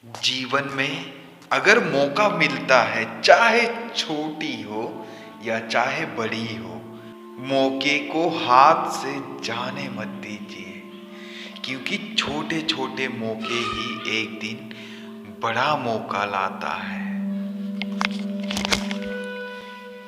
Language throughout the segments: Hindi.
जीवन में अगर मौका मिलता है, चाहे छोटी हो या चाहे बड़ी हो, मौके को हाथ से जाने मत दीजिए, क्योंकि छोटे छोटे मौके ही एक दिन बड़ा मौका लाता है।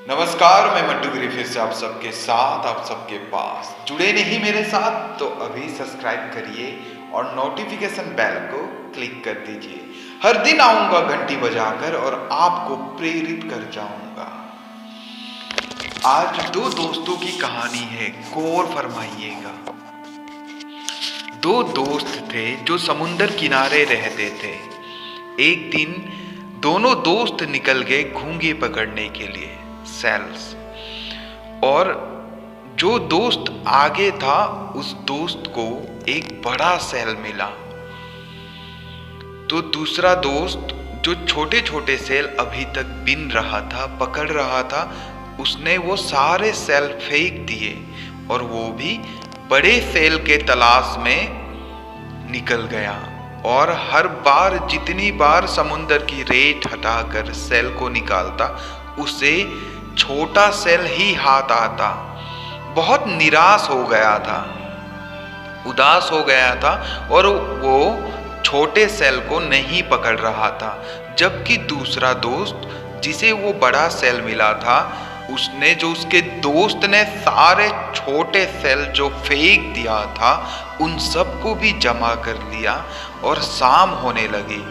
नमस्कार, मैं मट्टू गिरी फिर से आप सबके साथ, आप सबके पास। जुड़े नहीं मेरे साथ तो अभी सब्सक्राइब करिए और नोटिफिकेशन बेल को क्लिक कर दीजिए। हर दिन आऊंगा घंटी बजाकर और आपको प्रेरित कर जाऊंगा। आज दो दोस्तों की कहानी है, गौर फरमाइएगा। दो दोस्त थे जो समुंदर किनारे रहते थे। एक दिन दोनों दोस्त निकल गए घूंगे पकड़ने के लिए, सेल्स। और जो दोस्त आगे था उस दोस्त को एक बड़ा सेल मिला। तो दूसरा दोस्त जो छोटे छोटे सेल अभी तक बिन रहा था, पकड़ रहा था, उसने वो सारे सेल फेंक दिए और वो भी बड़े सेल के तलाश में निकल गया। और हर बार जितनी बार समुंदर की रेत हटाकर सेल को निकालता, उसे छोटा सेल ही हाथ आता। बहुत निराश हो गया था, उदास हो गया था और वो छोटे सेल को नहीं पकड़ रहा था। जबकि दूसरा दोस्त जिसे वो बड़ा सेल मिला था, उसने जो उसके दोस्त ने सारे छोटे सेल जो फेंक दिया था, उन सबको भी जमा कर लिया और शाम होने लगी।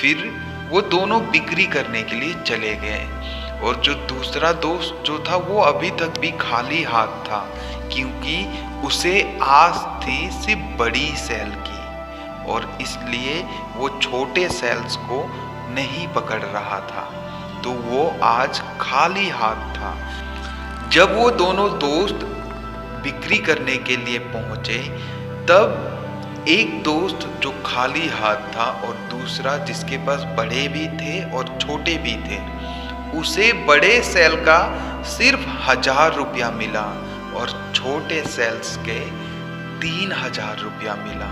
फिर वो दोनों बिक्री करने के लिए चले गए। और जो दूसरा दोस्त जो था वो अभी तक भी खाली हाथ था, क्योंकि उसे आस थी सिर्फ बड़ी सेल की, और इसलिए वो छोटे सेल्स को नहीं पकड़ रहा था। तो वो आज खाली हाथ था। जब वो दोनों दोस्त बिक्री करने के लिए पहुंचे, तब एक दोस्त जो खाली हाथ था और दूसरा जिसके पास बड़े भी थे और छोटे भी थे, उसे बड़े सेल का सिर्फ 1000 रुपया मिला और छोटे सेल्स के 3000 रुपया मिला।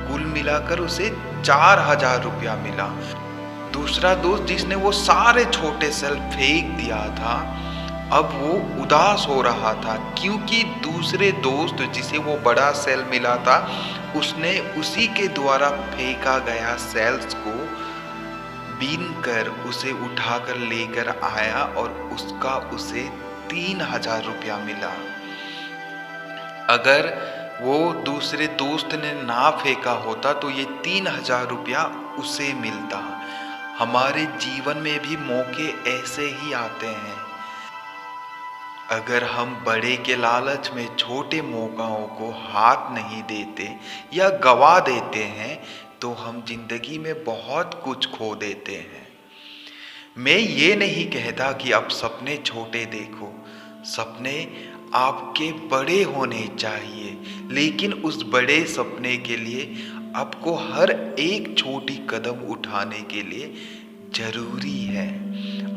कुल मिलाकर उसे 4000 रुपया मिला। दूसरा दोस्त जिसने वो सारे छोटे सेल फेंक दिया था, अब वो उदास हो रहा था, क्योंकि दूसरे दोस्त जिसे वो बड़ा सेल मिला था, उसने उसी के द्वारा फेंका गया सेल्स को बीन कर उसे उठाकर लेकर आया और उसका उसे 3000 रुपया मिला। अगर वो दूसरे दोस्त ने ना फेंका होता तो ये 3000 रुपया उसे मिलता। हमारे जीवन में भी मौके ऐसे ही आते हैं। अगर हम बड़े के लालच में छोटे मौकाओं को हाथ नहीं देते या गवा देते हैं, तो हम जिंदगी में बहुत कुछ खो देते हैं। मैं ये नहीं कहता कि आप सपने छोटे देखो, सपने आपके बड़े होने चाहिए, लेकिन उस बड़े सपने के लिए आपको हर एक छोटी कदम उठाने के लिए जरूरी है।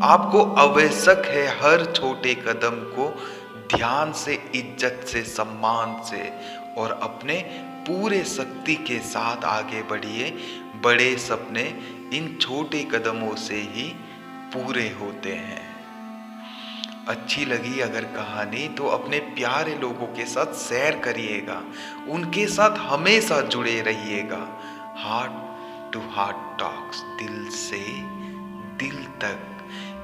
आपको आवश्यक है हर छोटे कदम को ध्यान से, इज्जत से, सम्मान से और अपने पूरे शक्ति के साथ आगे बढ़िए। बड़े सपने इन छोटे कदमों से ही पूरे होते हैं। अच्छी लगी अगर कहानी तो अपने प्यारे लोगों के साथ शेयर करिएगा, उनके साथ हमेशा जुड़े रहिएगा। हार्ट टू हार्ट टॉक्स, दिल से दिल तक।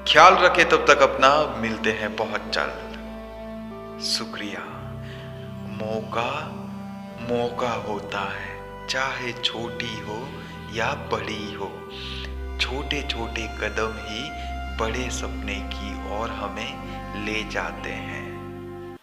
ख्याल रखें, तब तक अपना, मिलते हैं बहुत जल्द। शुक्रिया। मौका होता है, चाहे छोटी हो या बड़ी हो। छोटे छोटे कदम ही बड़े सपने की ओर हमें ले जाते हैं।